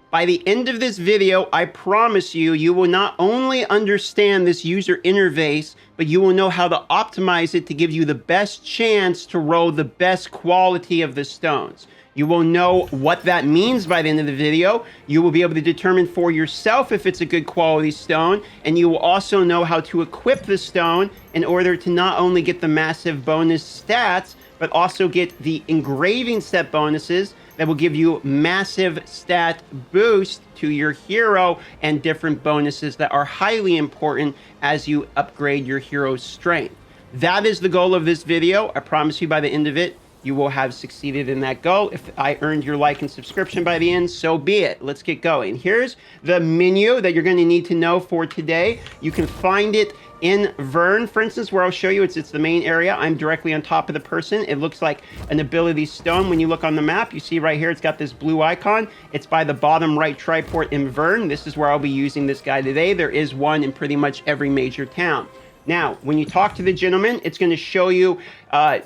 By the end of this video, I promise you, you will not only understand this user interface, but you will know how to optimize it to give you the best chance to roll the best quality of the stones. You will know what that means by the end of the video. You will be able to determine for yourself if it's a good quality stone, and you will also know how to equip the stone in order to not only get the massive bonus stats, but also get the engraving set bonuses that will give you massive stat boost to your hero and different bonuses that are highly important as you upgrade your hero's strength. That is the goal of this video. I promise you by the end of it, you will have succeeded in that goal. If I earned your like and subscription by the end, so be it. Let's get going. Here's the menu that you're going to need to know for today. You can find it in Vern, for instance, where I'll show you. It's the main area. I'm directly on top of the person. It looks like an ability stone. When you look on the map, you see right here, it's got this blue icon. It's by the bottom right triport in Vern. This is where I'll be using this guy today. There is one in pretty much every major town. Now, when you talk to the gentleman, it's going to show you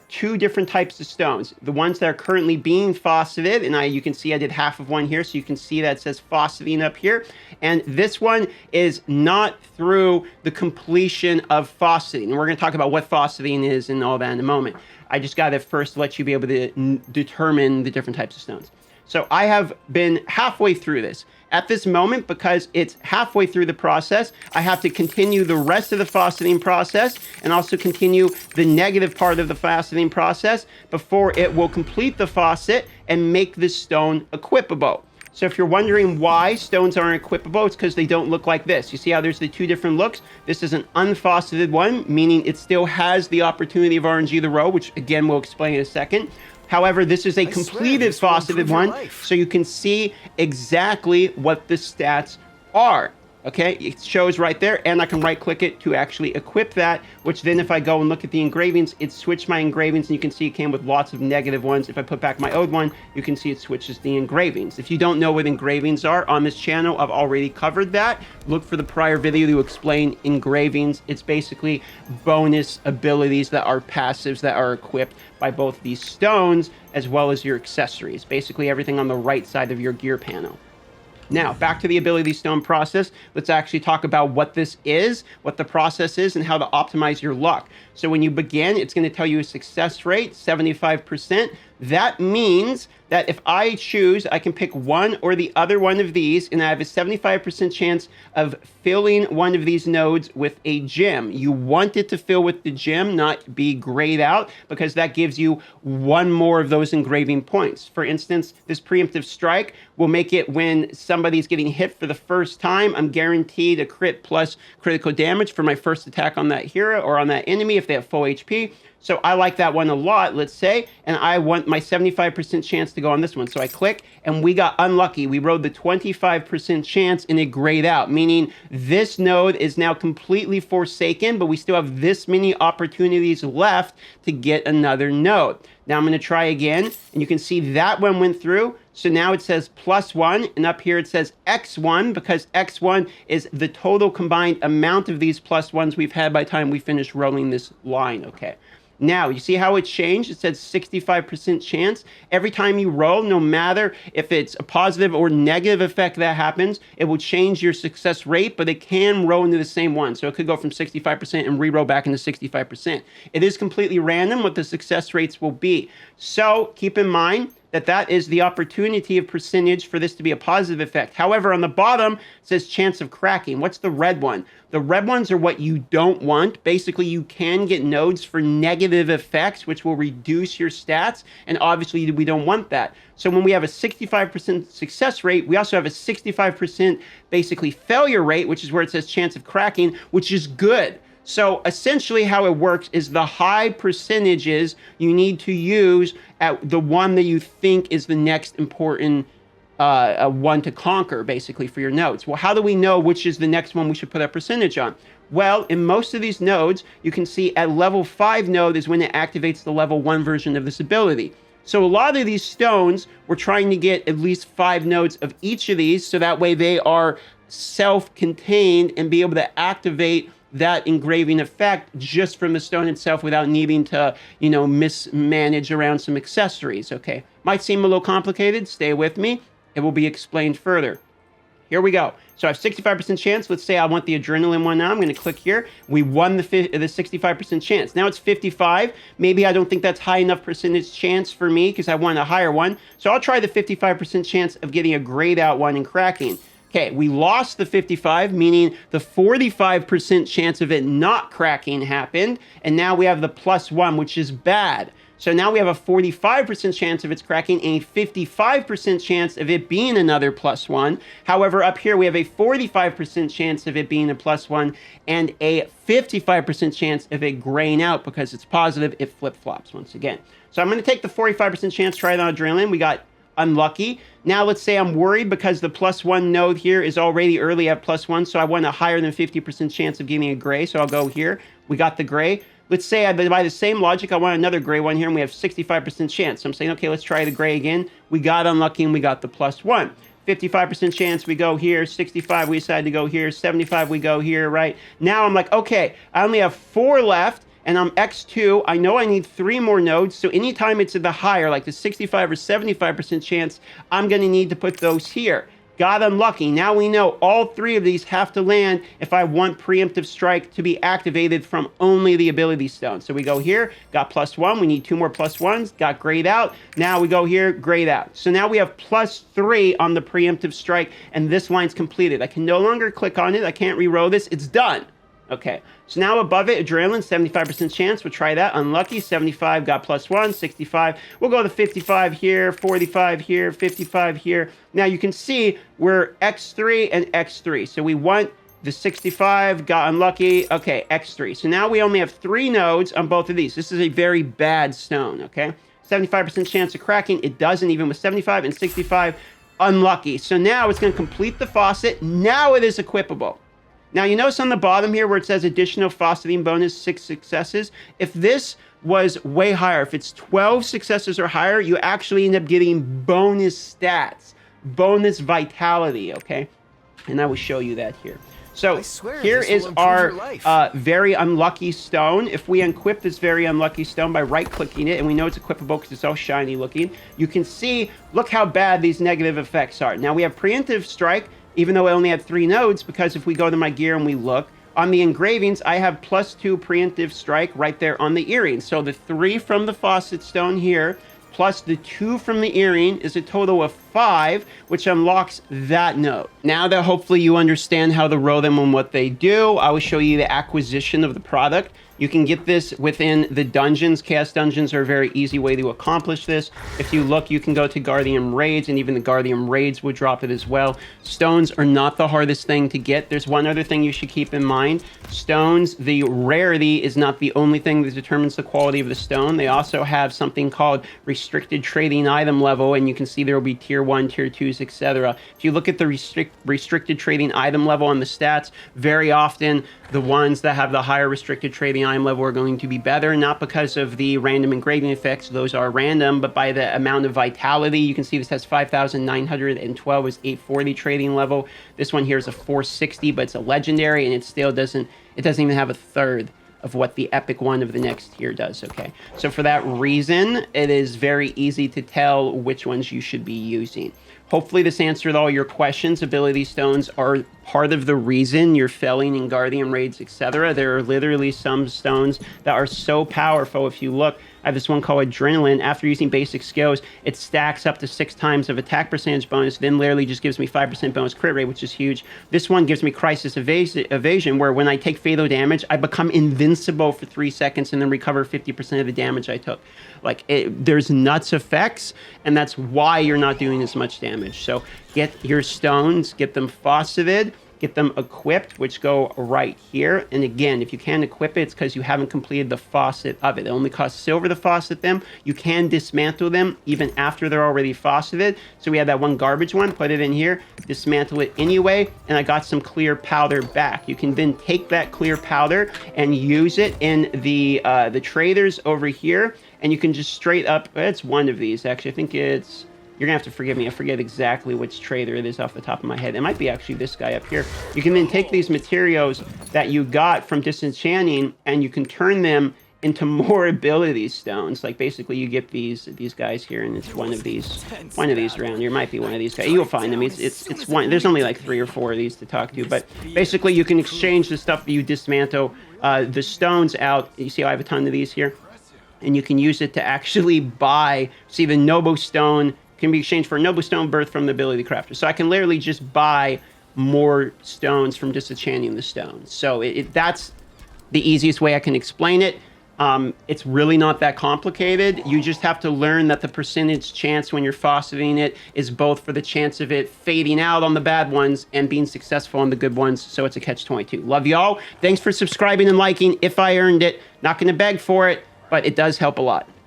two different types of stones. The ones that are currently being faceted, and you can see I did half of one here, so you can see that it says faceting up here. And this one is not through the completion of faceting. And we're going to talk about what faceting is and all that in a moment. I just got to first let you be able to determine the different types of stones. So I have been halfway through this. At this moment, because it's halfway through the process, I have to continue the rest of the faceting process and also continue the negative part of the faceting process before it will complete the facet and make this stone equipable. So if you're wondering why stones aren't equipable, it's because they don't look like this. You see how there's the two different looks? This is an unfaceted one, meaning it still has the opportunity of RNG the row, which again, we'll explain in a second. However, this is a completed faceted one, so you can see exactly what the stats are. Okay, it shows right there, and I can right click it to actually equip that, which then if I go and look at the engravings, it switched my engravings, and you can see it came with lots of negative ones. If I put back my old one, you can see it switches the engravings. If you don't know what engravings are on this channel, I've already covered that. Look for the prior video to explain engravings. It's basically bonus abilities that are passives that are equipped by both these stones as well as your accessories. Basically everything on the right side of your gear panel. Now, back to the ability stone process. Let's actually talk about what this is, what the process is, and how to optimize your luck. So when you begin, it's going to tell you a success rate, 75%. That means that if I choose, I can pick one or the other one of these, and I have a 75% chance of filling one of these nodes with a gem. You want it to fill with the gem, not be grayed out, because that gives you one more of those engraving points. For instance, this preemptive strike will make it when somebody's getting hit for the first time, I'm guaranteed a crit plus critical damage for my first attack on that hero or on that enemy if they have full HP. So I like that one a lot, let's say, and I want my 75% chance to go on this one. So I click, and we got unlucky. We rode the 25% chance, and it grayed out, meaning this node is now completely forsaken, but we still have this many opportunities left to get another node. Now I'm going to try again, and you can see that one went through. So now it says +1, and up here it says X1, because X1 is the total combined amount of these +1s we've had by the time we finish rolling this line, okay? Now, you see how it changed? It says 65% chance. Every time you roll, no matter if it's a positive or negative effect that happens, it will change your success rate, but it can roll into the same one. So it could go from 65% and re-roll back into 65%. It is completely random what the success rates will be. So keep in mind that that is the opportunity of percentage for this to be a positive effect. However, on the bottom, it says chance of cracking. What's the red one? The red ones are what you don't want. Basically, you can get nodes for negative effects, which will reduce your stats, and obviously we don't want that. So when we have a 65% success rate, we also have a 65% basically failure rate, which is where it says chance of cracking, which is good. So essentially how it works is the high percentages you need to use at the one that you think is the next important one to conquer, basically, for your nodes. Well, how do we know which is the next one we should put a percentage on? Well, in most of these nodes, you can see at level 5 node is when it activates the level 1 version of this ability. So a lot of these stones, we're trying to get at least 5 nodes of each of these, so that way they are self-contained and be able to activate that engraving effect just from the stone itself without needing to, mismanage around some accessories, okay? Might seem a little complicated. Stay with me. It will be explained further. here we go. So I have 65% chance. Let's say I want the adrenaline one now. I'm going to click here. We won the 65% chance. Now it's 55. Maybe I don't think that's high enough percentage chance for me because I want a higher one. So I'll try the 55% chance of getting a grayed out one and cracking. Okay, we lost the 55, meaning the 45% chance of it not cracking happened. And now we have the +1, which is bad. So now we have a 45% chance of it's cracking and a 55% chance of it being another +1. However, up here we have a 45% chance of it being a +1 and a 55% chance of it graying out because it's positive. It flip-flops once again. So I'm going to take the 45% chance, try it on adrenaline. We got unlucky. Now let's say I'm worried because the +1 node here is already early at +1, so I want a higher than 50% chance of getting a gray, so I'll go here. We got the gray. Let's say by the same logic, I want another gray one here, and we have 65% chance. So I'm saying, okay, let's try the gray again. We got unlucky, and we got the +1. 55% chance, we go here. 65, we decide to go here. 75, we go here, right? Now I'm like, okay, I only have 4 left, and I'm X2. I know I need 3 more nodes, so anytime it's at the higher, like the 65 or 75% chance, I'm going to need to put those here. Got unlucky. Now we know all 3 of these have to land if I want Preemptive Strike to be activated from only the Ability Stone. So we go here, got +1. We need 2 more +1s. Got grayed out. Now we go here, grayed out. So now we have +3 on the Preemptive Strike, and this line's completed. I can no longer click on it. I can't re-roll this. It's done. Okay, so now above it, adrenaline, 75% chance. We'll try that. Unlucky, 75, got +1, 65. We'll go to 55 here, 45 here, 55 here. Now you can see we're X3 and X3. So we want the 65, got unlucky. Okay, X3. So now we only have 3 nodes on both of these. This is a very bad stone, okay? 75% chance of cracking. It doesn't even with 75 and 65. Unlucky. So now it's going to complete the faucet. Now it is equipable. Now, you notice on the bottom here where it says additional fauceting bonus 6 successes. If this was way higher, if it's 12 successes or higher, you actually end up getting bonus stats, bonus vitality, okay? And I will show you that here. So here is our very unlucky stone. If we unequip this very unlucky stone by right-clicking it, and we know it's equipable because it's all shiny looking, you can see, look how bad these negative effects are. Now, we have Preemptive Strike, even though I only had 3 nodes, because if we go to my gear and we look, on the engravings, I have +2 Preemptive Strike right there on the earring. So the 3 from the faucet stone here, plus the 2 from the earring is a total of 5, which unlocks that node. Now that hopefully you understand how to roll them and what they do, I will show you the acquisition of the product. You can get this within the dungeons. Chaos dungeons are a very easy way to accomplish this. If you look, you can go to Guardian Raids, and even the Guardian Raids would drop it as well. Stones are not the hardest thing to get. There's one other thing you should keep in mind. Stones, the rarity is not the only thing that determines the quality of the stone. They also have something called restricted trading item level, and you can see there will be tier 1, tier 2s, etc. If you look at the restricted trading item level on the stats, very often the ones that have the higher restricted trading item level are going to be better, not because of the random engraving effects, those are random, but by the amount of vitality. You can see this has 5,912 is 840 trading level. This one here is a 460, but it's a legendary, and it still doesn't even have a third of what the epic one of the next tier does, okay? So for that reason, it is very easy to tell which ones you should be using. Hopefully this answered all your questions. Ability stones are part of the reason you're failing in Guardian Raids, etc. There are literally some stones that are so powerful. If you look, I have this one called Adrenaline. After using basic skills, it stacks up to 6 times of attack percentage bonus, then literally just gives me 5% bonus crit rate, which is huge. This one gives me Crisis Evasion, where when I take fatal damage, I become invincible for 3 seconds and then recover 50% of the damage I took. Like, there's nuts effects, and that's why you're not doing as much damage. So get your stones, get them fauceted, get them equipped, which go right here. And again, if you can't equip it, it's because you haven't completed the faucet of it. It only costs silver to faucet them. You can dismantle them even after they're already fauceted. So we had that one garbage one, put it in here, dismantle it anyway, and I got some clear powder back. You can then take that clear powder and use it in the traders over here, and you can just straight up, it's one of these actually, I think it's, you're gonna have to forgive me, I forget exactly which trader it is off the top of my head. It might be actually this guy up here. You can then take these materials that you got from disenchanting and you can turn them into more ability stones. Like basically you get these guys here, and it's one of these around here. Might be one of these guys. You'll find them. It's one. There's only like 3 or 4 of these to talk to, but basically you can exchange the stuff that you dismantle the stones out. You see, I have a ton of these here, and you can use it to actually buy. See, the Noble Stone can be exchanged for a Noble Stone birthed from the Ability Crafter. So I can literally just buy more stones from disenchanting the stones. So that's the easiest way I can explain it. It's really not that complicated. You just have to learn that the percentage chance when you're fauceting it is both for the chance of it fading out on the bad ones and being successful on the good ones. So it's a catch-22. Love y'all. Thanks for subscribing and liking. If I earned it, not going to beg for it, but it does help a lot.